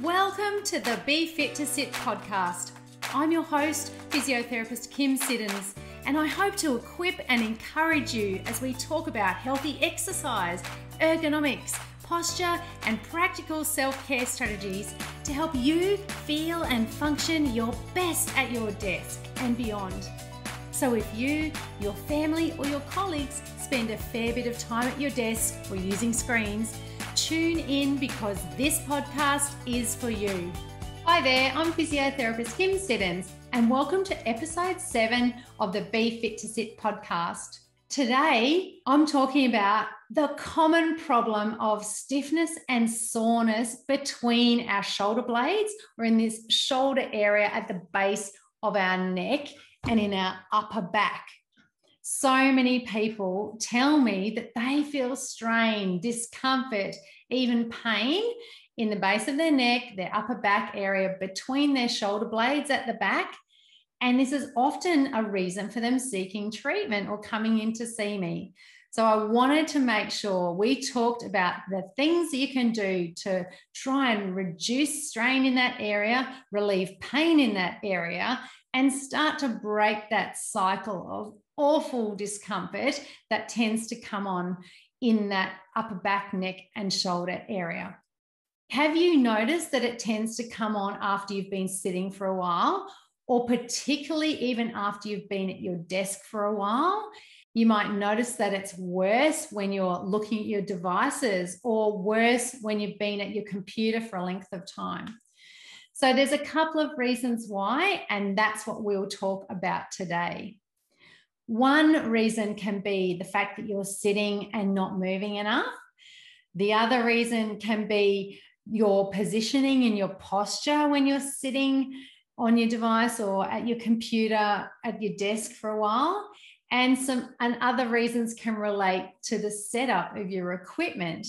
Welcome to the Be Fit to Sit podcast. I'm your host, physiotherapist Kym Siddons, and I hope to equip and encourage you as we talk about healthy exercise, ergonomics, posture, and practical self-care strategies to help you feel and function your best at your desk and beyond. So if you, your family, or your colleagues spend a fair bit of time at your desk or using screens, tune in because this podcast is for you. Hi there, I'm physiotherapist Kym Siddons, and welcome to episode 7 of the Be Fit to Sit podcast. Today, I'm talking about the common problem of stiffness and soreness between our shoulder blades, or in this shoulder area at the base of our neck and in our upper back. So many people tell me that they feel strain, discomfort, even pain in the base of their neck, their upper back area between their shoulder blades at the back. And this is often a reason for them seeking treatment or coming in to see me. So I wanted to make sure we talked about the things that you can do to try and reduce strain in that area, relieve pain in that area, and start to break that cycle of awful discomfort that tends to come on in that upper back, neck, and shoulder area. Have you noticed that it tends to come on after you've been sitting for a while, or particularly even after you've been at your desk for a while? You might notice that it's worse when you're looking at your devices, or worse when you've been at your computer for a length of time. So there's a couple of reasons why, and that's what we'll talk about today. One reason can be the fact that you're sitting and not moving enough. The other reason can be your positioning and your posture when you're sitting on your device or at your computer at your desk for a while. And other reasons can relate to the setup of your equipment.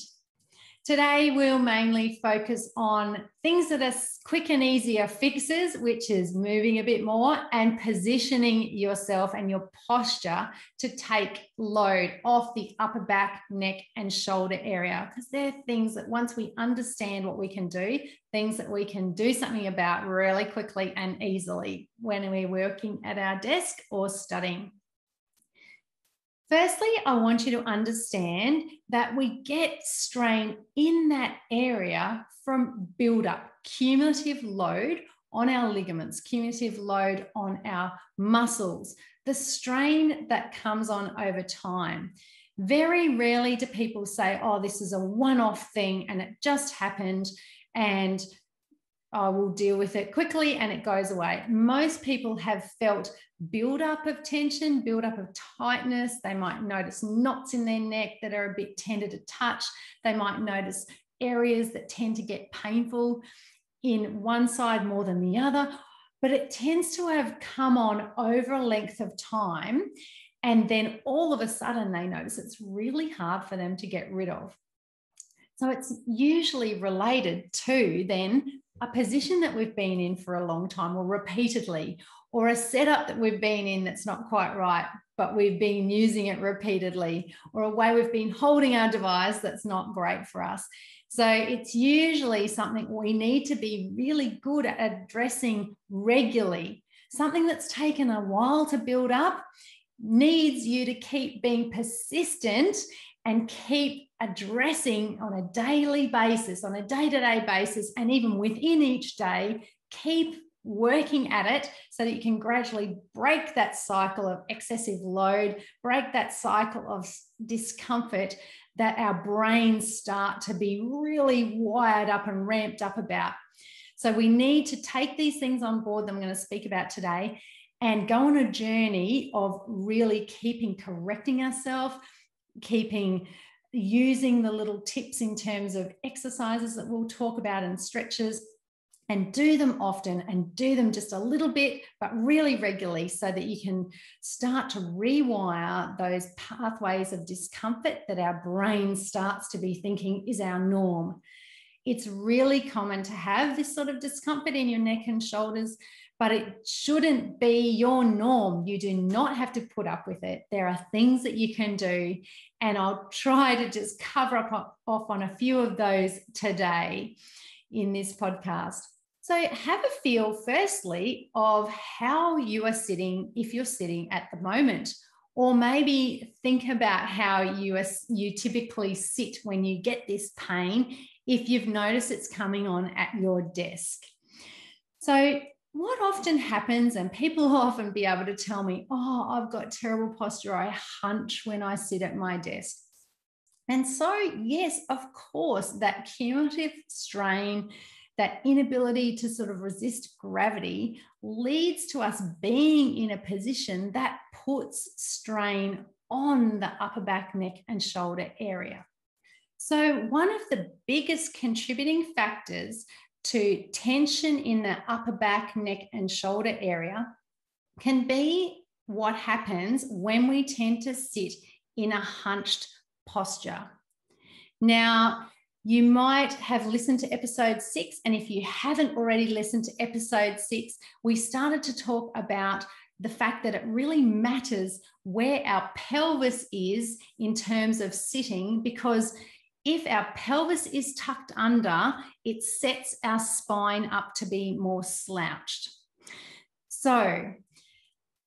Today, we'll mainly focus on things that are quick and easier fixes, which is moving a bit more and positioning yourself and your posture to take load off the upper back, neck, and shoulder area. Because they're things that once we understand what we can do, things that we can do something about really quickly and easily when we're working at our desk or studying. Firstly, I want you to understand that we get strain in that area from build-up, cumulative load on our ligaments, cumulative load on our muscles, the strain that comes on over time. Very rarely do people say, oh, this is a one-off thing and it just happened and I will deal with it quickly and it goes away. Most people have felt build-up of tension, build-up of tightness. They might notice knots in their neck that are a bit tender to touch. They might notice areas that tend to get painful in one side more than the other, but it tends to have come on over a length of time. And then all of a sudden they notice it's really hard for them to get rid of. So it's usually related to then a position that we've been in for a long time or repeatedly, or a setup that we've been in that's not quite right, but we've been using it repeatedly, or a way we've been holding our device that's not great for us. So it's usually something we need to be really good at addressing regularly. Something that's taken a while to build up needs you to keep being persistent and keep addressing on a daily basis, on a day-to-day basis, and even within each day, keep working at it so that you can gradually break that cycle of excessive load, break that cycle of discomfort that our brains start to be really wired up and ramped up about. So we need to take these things on board that I'm going to speak about today and go on a journey of really correcting ourselves, using the little tips in terms of exercises that we'll talk about and stretches, and do them often and do them just a little bit, but really regularly, so that you can start to rewire those pathways of discomfort that our brain starts to be thinking is our norm. It's really common to have this sort of discomfort in your neck and shoulders, but it shouldn't be your norm. You do not have to put up with it. There are things that you can do, and I'll try to just cover off on a few of those today. in this podcast. So have a feel, firstly, of how you are sitting if you're sitting at the moment. Or maybe think about how you typically sit when you get this pain, if you've noticed it's coming on at your desk. So what often happens, and people will often be able to tell me, oh, I've got terrible posture, I hunch when I sit at my desk. And so, yes, of course, that cumulative strain, that inability to sort of resist gravity leads to us being in a position that puts strain on the upper back, neck, and shoulder area. So one of the biggest contributing factors to tension in the upper back, neck, and shoulder area can be what happens when we tend to sit in a hunched posture. Now, you might have listened to episode 6, and if you haven't already listened to episode 6, we started to talk about the fact that it really matters where our pelvis is in terms of sitting, because if our pelvis is tucked under, it sets our spine up to be more slouched. So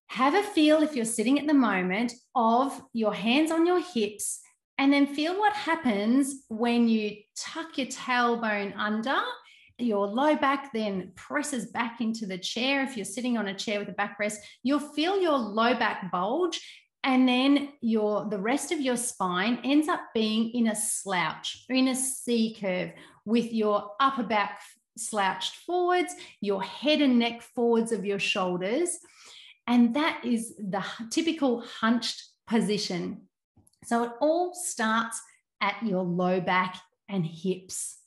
have a feel, if you're sitting at the moment, of your hands on your hips, and then feel what happens when you tuck your tailbone under. Your low back then presses back into the chair. If you're sitting on a chair with a backrest, you'll feel your low back bulge, and then the rest of your spine ends up being in a slouch, or in a C curve, with your upper back slouched forwards, your head and neck forwards of your shoulders. And that is the typical hunched position. So it all starts at your low back and hips.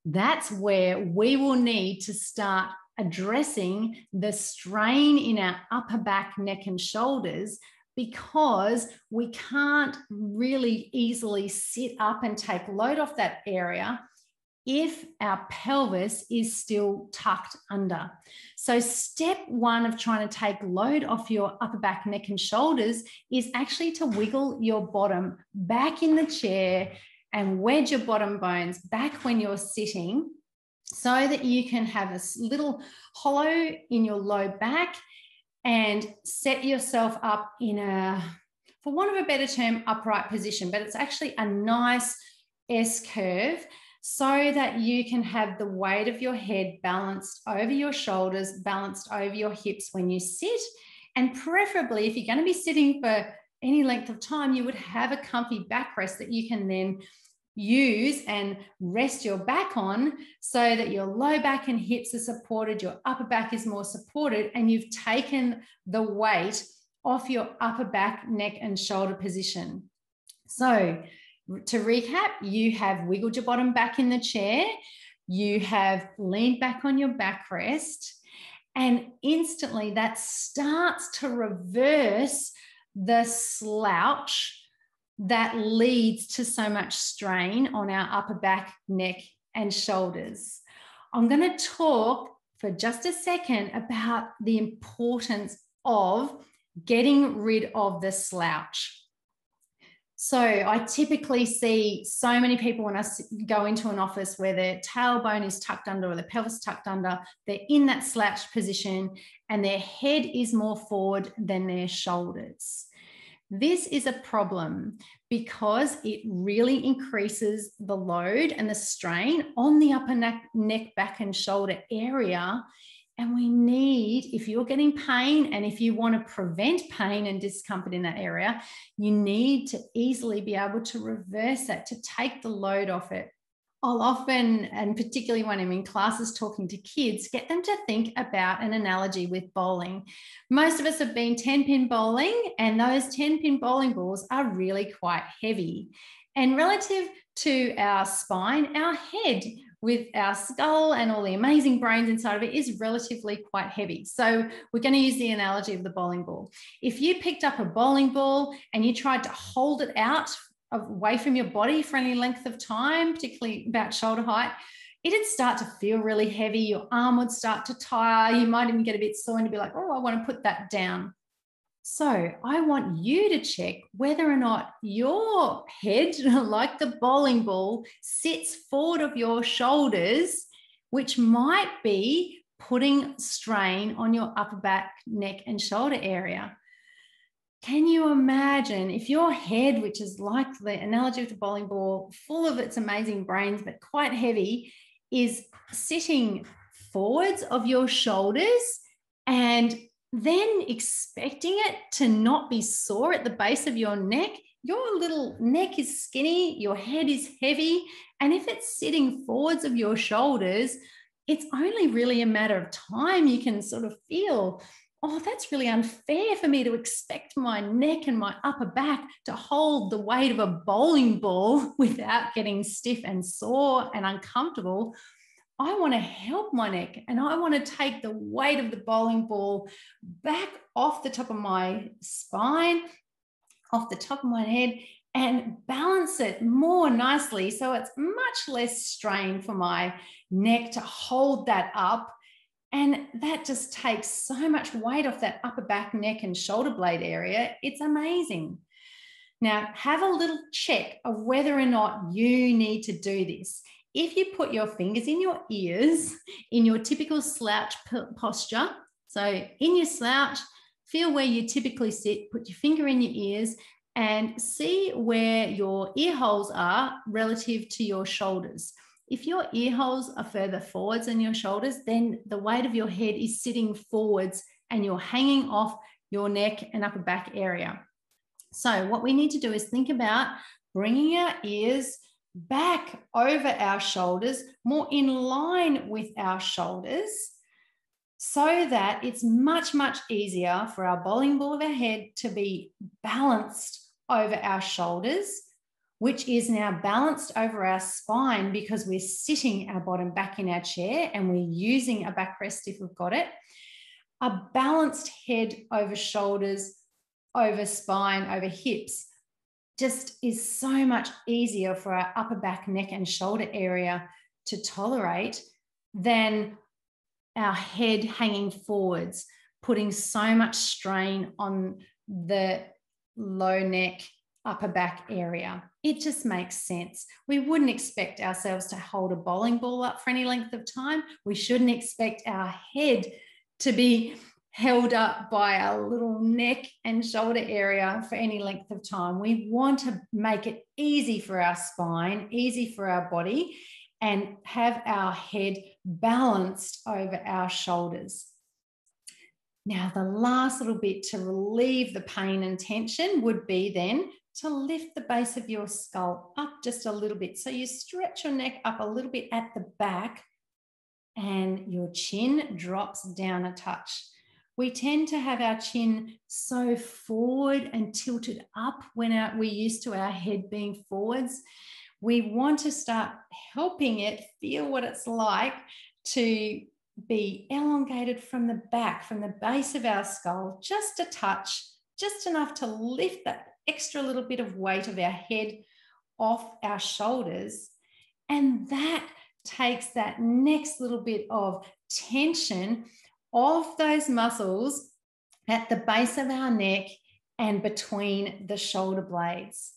That's where we will need to start addressing the strain in our upper back, neck, and shoulders, because we can't really easily sit up and take load off that area if our pelvis is still tucked under. So step one of trying to take load off your upper back, neck, and shoulders is actually to wiggle your bottom back in the chair and wedge your bottom bones back when you're sitting, so that you can have a little hollow in your low back and set yourself up in a, for want of a better term, upright position. But it's actually a nice S curve, so that you can have the weight of your head balanced over your shoulders, balanced over your hips when you sit. And preferably, if you're going to be sitting for any length of time, you would have a comfy backrest that you can then use and rest your back on, so that your low back and hips are supported, your upper back is more supported, and you've taken the weight off your upper back, neck, and shoulder position. So to recap, you have wiggled your bottom back in the chair, you have leaned back on your backrest, and instantly that starts to reverse the slouch that leads to so much strain on our upper back, neck, and shoulders. I'm going to talk for just a second about the importance of getting rid of the slouch. So I typically see so many people when I go into an office where their tailbone is tucked under or the pelvis tucked under, they're in that slouched position and their head is more forward than their shoulders. This is a problem because it really increases the load and the strain on the upper neck, back, and shoulder area. And we need, if you're getting pain and if you want to prevent pain and discomfort in that area, you need to easily be able to reverse that, to take the load off it. I'll often, and particularly when I'm in classes talking to kids, get them to think about an analogy with bowling. Most of us have been 10-pin bowling, and those 10-pin bowling balls are really quite heavy. And relative to our spine, our head with our skull and all the amazing brains inside of it is relatively quite heavy. So we're going to use the analogy of the bowling ball. If you picked up a bowling ball and you tried to hold it out away from your body for any length of time, particularly about shoulder height, it'd start to feel really heavy. Your arm would start to tire. You might even get a bit sore and be like, oh, I want to put that down. So I want you to check whether or not your head, like the bowling ball, sits forward of your shoulders which might be putting strain on your upper back, neck, and shoulder area. Can you imagine if your head, which is like the analogy of the bowling ball, full of its amazing brains, but quite heavy, is sitting forwards of your shoulders and then expecting it to not be sore at the base of your neck? Your little neck is skinny, your head is heavy, and if it's sitting forwards of your shoulders, it's only really a matter of time you can sort of feel, oh, that's really unfair for me to expect my neck and my upper back to hold the weight of a bowling ball without getting stiff and sore and uncomfortable. I want to help my neck and I want to take the weight of the bowling ball back off the top of my spine, off the top of my head, and balance it more nicely so it's much less strain for my neck to hold that up. And that just takes so much weight off that upper back, neck, and shoulder blade area. It's amazing. Now, have a little check of whether or not you need to do this. If you put your fingers in your ears in your typical slouch posture, so in your slouch, feel where you typically sit, put your finger in your ears and see where your ear holes are relative to your shoulders. If your ear holes are further forwards than your shoulders, then the weight of your head is sitting forwards and you're hanging off your neck and upper back area. So what we need to do is think about bringing our ears back over our shoulders, more in line with our shoulders, so that it's much, much easier for our bowling ball of our head to be balanced over our shoulders, which is now balanced over our spine because we're sitting our bottom back in our chair and we're using a backrest if we've got it. A balanced head over shoulders, over spine, over hips just is so much easier for our upper back, neck, and shoulder area to tolerate than our head hanging forwards, putting so much strain on the low neck, upper back area. It just makes sense. We wouldn't expect ourselves to hold a bowling ball up for any length of time. We shouldn't expect our head to be held up by our little neck and shoulder area for any length of time. We want to make it easy for our spine, easy for our body, and have our head balanced over our shoulders. Now, the last little bit to relieve the pain and tension would be then to lift the base of your skull up just a little bit. So you stretch your neck up a little bit at the back and your chin drops down a touch. We tend to have our chin so forward and tilted up when we're used to our head being forwards. We want to start helping it feel what it's like to be elongated from the back, from the base of our skull, just a touch, just enough to lift that extra little bit of weight of our head off our shoulders. And that takes that next little bit of tension off those muscles at the base of our neck and between the shoulder blades.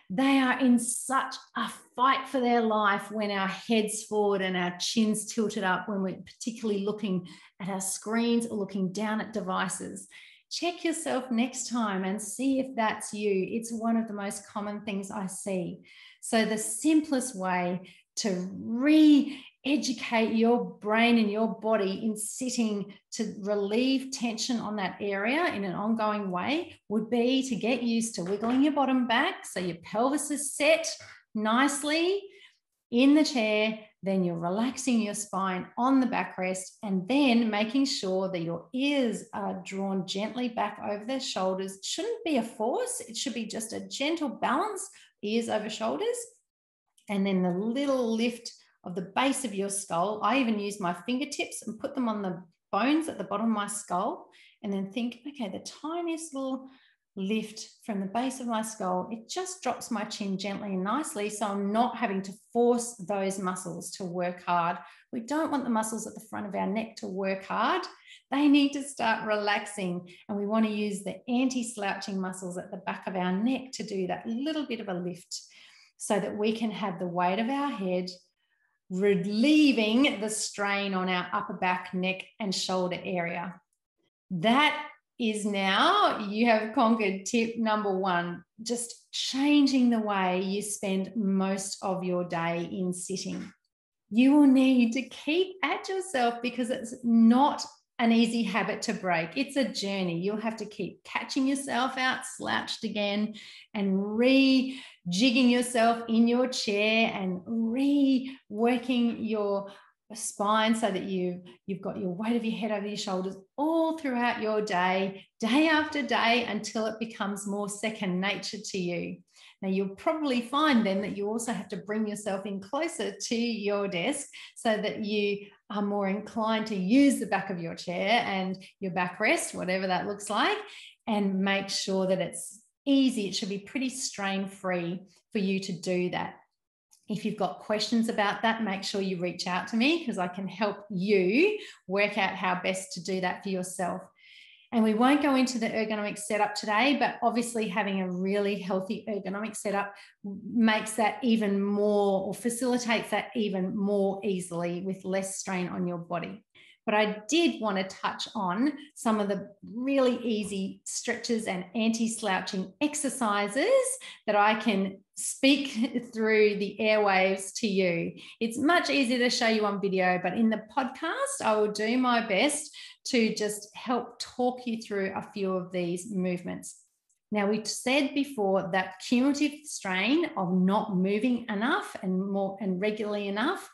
They are in such a fight for their life when our head's forward and our chin's tilted up, when we're particularly looking at our screens or looking down at devices. Check yourself next time and see if that's you. It's one of the most common things I see. So the simplest way to re-educate your brain and your body in sitting to relieve tension on that area in an ongoing way would be to get used to wiggling your bottom back so your pelvis is set nicely in the chair. Then you're relaxing your spine on the backrest and then making sure that your ears are drawn gently back over their shoulders. It shouldn't be a force. It should be just a gentle balance, ears over shoulders. And then the little lift of the base of your skull. I even use my fingertips and put them on the bones at the bottom of my skull and then think, okay, the tiniest little lift from the base of my skull, it just drops my chin gently and nicely, so I'm not having to force those muscles to work hard. We don't want the muscles at the front of our neck to work hard. They need to start relaxing, and we want to use the anti-slouching muscles at the back of our neck to do that little bit of a lift so that we can have the weight of our head relieving the strain on our upper back, neck, and shoulder area. That is now, you have conquered tip number 1, just changing the way you spend most of your day in sitting. You will need to keep at yourself because it's not an easy habit to break. It's a journey. You'll have to keep catching yourself out, slouched again, and re-jigging yourself in your chair and re-working your spine so that you've got your weight of your head over your shoulders all throughout your day, day after day, until it becomes more second nature to you. Now, you'll probably find then that you also have to bring yourself in closer to your desk so that you are more inclined to use the back of your chair and your backrest, whatever that looks like, and make sure that it's easy. It should be pretty strain-free for you to do that. If you've got questions about that, make sure you reach out to me because I can help you work out how best to do that for yourself. And we won't go into the ergonomic setup today, but obviously having a really healthy ergonomic setup makes that even more, or facilitates that even more easily with less strain on your body. But I did want to touch on some of the really easy stretches and anti-slouching exercises that I can speak through the airwaves to you. It's much easier to show you on video, but in the podcast, I will do my best to just help talk you through a few of these movements. Now, we said before that cumulative strain of not moving enough and regularly enough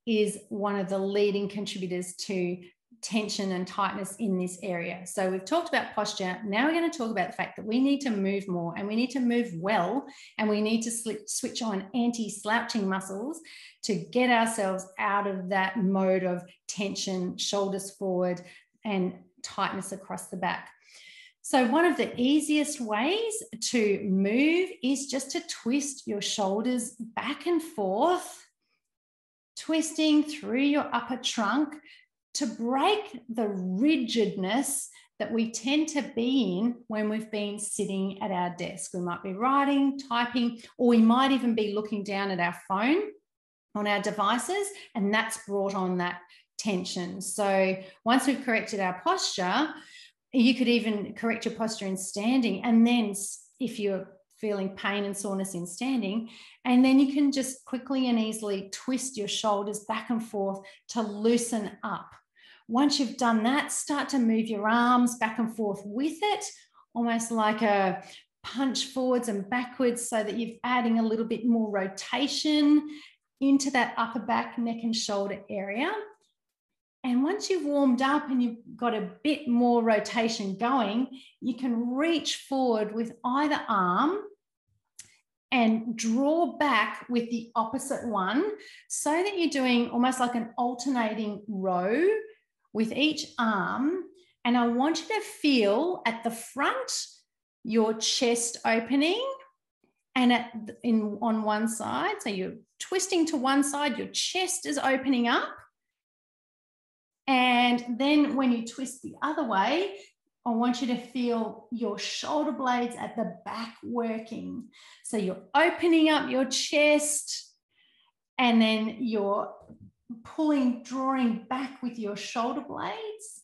is one of the leading contributors to tension and tightness in this area. So we've talked about posture. Now we're going to talk about the fact that we need to move more, and we need to move well, and we need to switch on anti-slouching muscles to get ourselves out of that mode of tension, shoulders forward, and tightness across the back. So one of the easiest ways to move is just to twist your shoulders back and forth, twisting through your upper trunk to break the rigidness that we tend to be in when we've been sitting at our desk. We might be writing, typing, or we might even be looking down at our phone on our devices, and that's brought on that tension. So once we've corrected our posture, you could even correct your posture in standing, and then if you're feeling pain and soreness in standing, and then you can just quickly and easily twist your shoulders back and forth to loosen up. Once you've done that, start to move your arms back and forth with it, almost like a punch forwards and backwards, so that you're adding a little bit more rotation into that upper back, neck and shoulder area. And once you've warmed up and you've got a bit more rotation going, you can reach forward with either arm and draw back with the opposite one, so that you're doing almost like an alternating row with each arm. And I want you to feel at the front your chest opening, and on one side, so you're twisting to one side, your chest is opening up. And then when you twist the other way, I want you to feel your shoulder blades at the back working. So you're opening up your chest, and then you're drawing back with your shoulder blades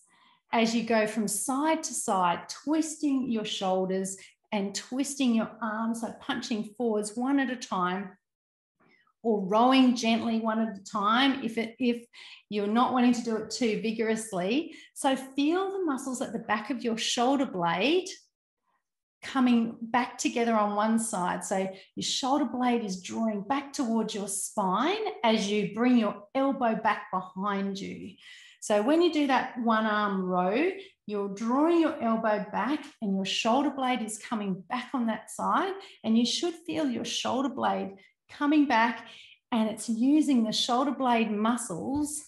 as you go from side to side, twisting your shoulders and twisting your arms, so punching forwards one at a time, or rowing gently one at a time if you're not wanting to do it too vigorously. So feel the muscles at the back of your shoulder blade coming back together on one side. So your shoulder blade is drawing back towards your spine as you bring your elbow back behind you. So when you do that one arm row, you're drawing your elbow back and your shoulder blade is coming back on that side, and you should feel your shoulder blade coming back, and it's using the shoulder blade muscles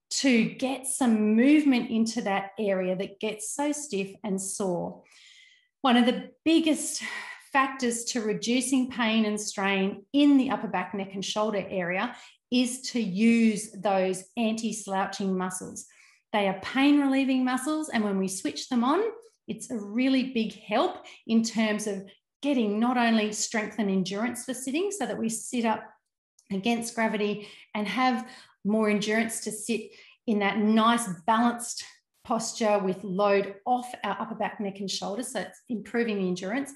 to get some movement into that area that gets so stiff and sore. One of the biggest factors to reducing pain and strain in the upper back, neck and shoulder area is to use those anti-slouching muscles. They are pain relieving muscles, and when we switch them on, it's a really big help in terms of getting not only strength and endurance for sitting, so that we sit up against gravity and have more endurance to sit in that nice balanced posture with load off our upper back, neck and shoulders. So it's improving the endurance,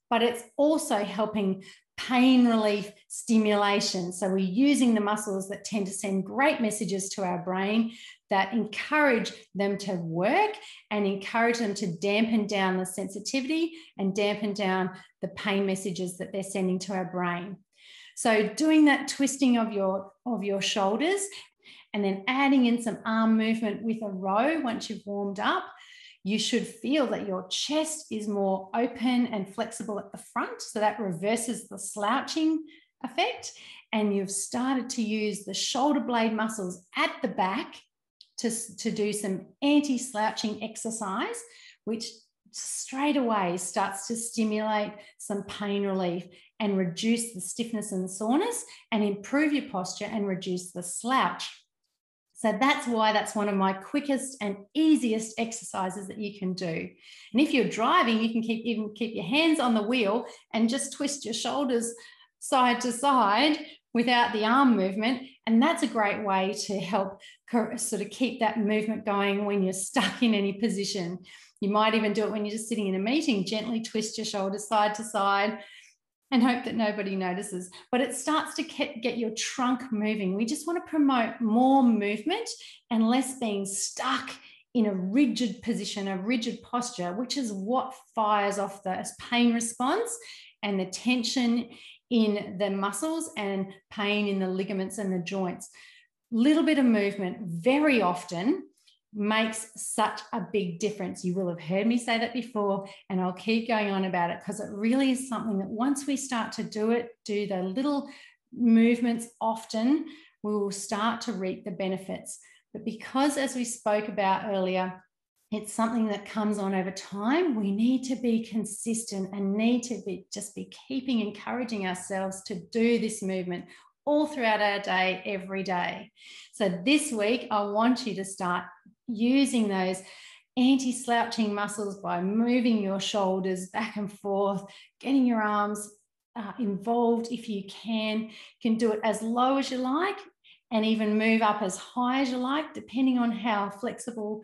but it's also helping pain relief stimulation. So we're using the muscles that tend to send great messages to our brain that encourage them to work and encourage them to dampen down the sensitivity and dampen down the pain messages that they're sending to our brain. So doing that twisting of your shoulders and then adding in some arm movement with a row once you've warmed up, you should feel that your chest is more open and flexible at the front. So that reverses the slouching effect. And you've started to use the shoulder blade muscles at the back to do some anti-slouching exercise, which straight away starts to stimulate some pain relief and reduce the stiffness and soreness and improve your posture and reduce the slouch. So that's why that's one of my quickest and easiest exercises that you can do. And if you're driving, you can keep your hands on the wheel and just twist your shoulders side to side without the arm movement. And that's a great way to help sort of keep that movement going when you're stuck in any position. You might even do it when you're just sitting in a meeting, gently twist your shoulders side to side and hope that nobody notices. But it starts to get your trunk moving. We just want to promote more movement and less being stuck in a rigid position, a rigid posture, which is what fires off the pain response and the tension in the muscles and pain in the ligaments and the joints. Little bit of movement very often makes such a big difference. You will have heard me say that before, and I'll keep going on about it because it really is something that once we start to do the little movements often, we will start to reap the benefits. But because, as we spoke about earlier, it's something that comes on over time, we need to be consistent and need to be keeping encouraging ourselves to do this movement all throughout our day, every day. So this week, I want you to start using those anti-slouching muscles by moving your shoulders back and forth, getting your arms involved if you can. You can do it as low as you like and even move up as high as you like, depending on how flexible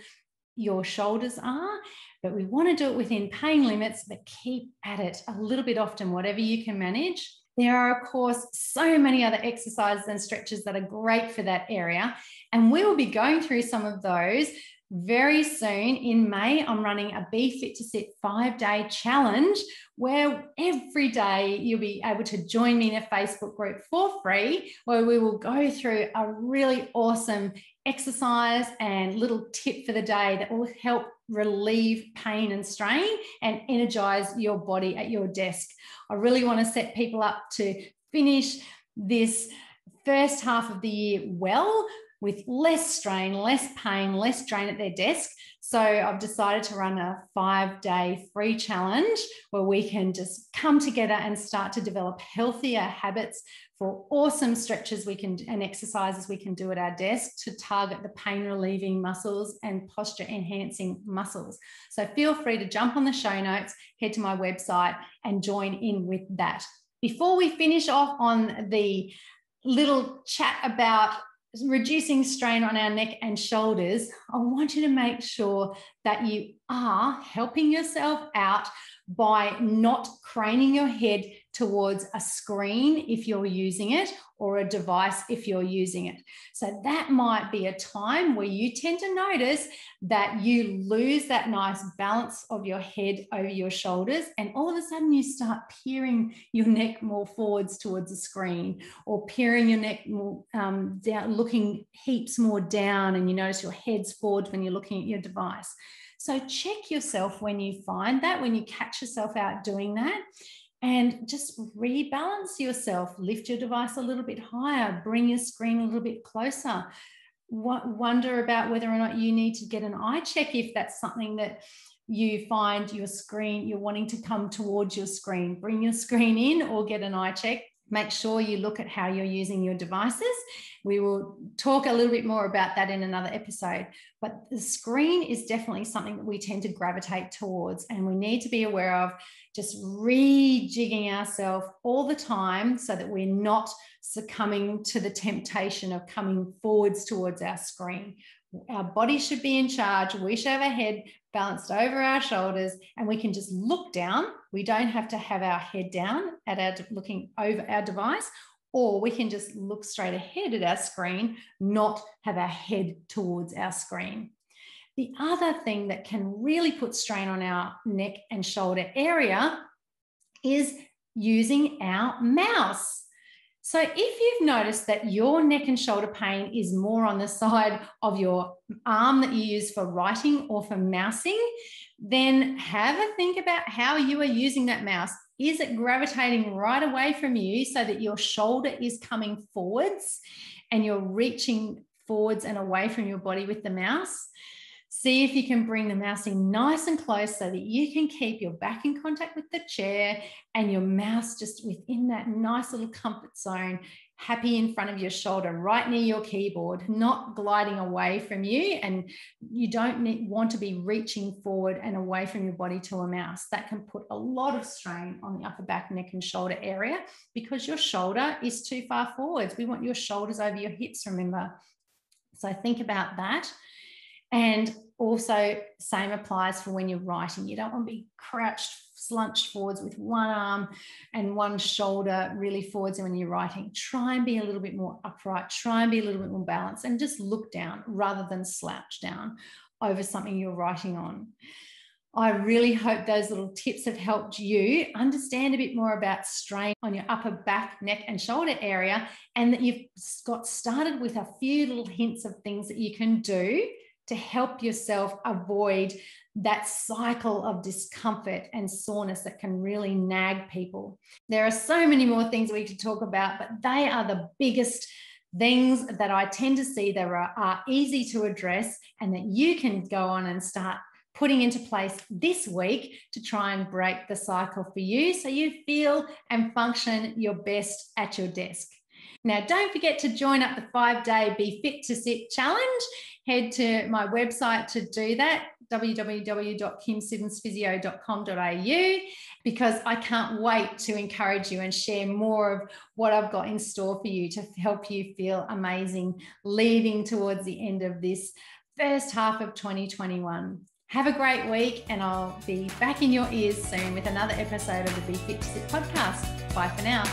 your shoulders are. But we want to do it within pain limits, but keep at it a little bit often, whatever you can manage. There are, of course, so many other exercises and stretches that are great for that area. And we will be going through some of those very soon. In May, I'm running a Be Fit to Sit 5-day challenge where every day you'll be able to join me in a Facebook group for free, where we will go through a really awesome exercise and little tip for the day that will help relieve pain and strain and energize your body at your desk. I really want to set people up to finish this first half of the year well, with less strain, less pain, less drain at their desk. So I've decided to run a 5-day free challenge where we can just come together and start to develop healthier habits for awesome stretches and exercises we can do at our desk to target the pain relieving muscles and posture enhancing muscles. So feel free to jump on the show notes, head to my website and join in with that. Before we finish off on the little chat about reducing strain on our neck and shoulders, I want you to make sure that you are helping yourself out by not craning your head towards a screen if you're using it or a device if you're using it. So that might be a time where you tend to notice that you lose that nice balance of your head over your shoulders, and all of a sudden you start peering your neck more forwards towards the screen, or peering your neck more down, looking heaps more down, and you notice your head's forward when you're looking at your device. So check yourself when you find that, when you catch yourself out doing that, and just rebalance yourself. Lift your device a little bit higher, bring your screen a little bit closer. Wonder about whether or not you need to get an eye check if that's something that you find your screen, you're wanting to come towards your screen. Bring your screen in or get an eye check. Make sure you look at how you're using your devices. We will talk a little bit more about that in another episode. But the screen is definitely something that we tend to gravitate towards, and we need to be aware of just rejigging ourselves all the time so that we're not succumbing to the temptation of coming forwards towards our screen. Our body should be in charge. We should have our head balanced over our shoulders, and we can just look down. We don't have to have our head down looking over our device, or we can just look straight ahead at our screen, not have our head towards our screen. The other thing that can really put strain on our neck and shoulder area is using our mouse. So if you've noticed that your neck and shoulder pain is more on the side of your arm that you use for writing or for mousing, then have a think about how you are using that mouse. Is it gravitating right away from you so that your shoulder is coming forwards and you're reaching forwards and away from your body with the mouse? See if you can bring the mouse in nice and close so that you can keep your back in contact with the chair and your mouse just within that nice little comfort zone, happy in front of your shoulder, right near your keyboard, not gliding away from you. And you don't want to be reaching forward and away from your body to a mouse. That can put a lot of strain on the upper back, neck and shoulder area because your shoulder is too far forwards. We want your shoulders over your hips, remember. So think about that. And also, same applies for when you're writing. You don't want to be crouched, slunched forwards with one arm and one shoulder really forwards when you're writing. Try and be a little bit more upright. Try and be a little bit more balanced and just look down rather than slouch down over something you're writing on. I really hope those little tips have helped you understand a bit more about strain on your upper back, neck and shoulder area, and that you've got started with a few little hints of things that you can do to help yourself avoid that cycle of discomfort and soreness that can really nag people. There are so many more things we could talk about, but they are the biggest things that I tend to see that are easy to address and that you can go on and start putting into place this week to try and break the cycle for you so you feel and function your best at your desk. Now, don't forget to join up the 5-day Be Fit to Sit challenge. Head to my website to do that, www.kymsiddonsphysio.com.au, because I can't wait to encourage you and share more of what I've got in store for you to help you feel amazing leading towards the end of this first half of 2021. Have a great week, and I'll be back in your ears soon with another episode of the Be Fit to Sit podcast. Bye for now.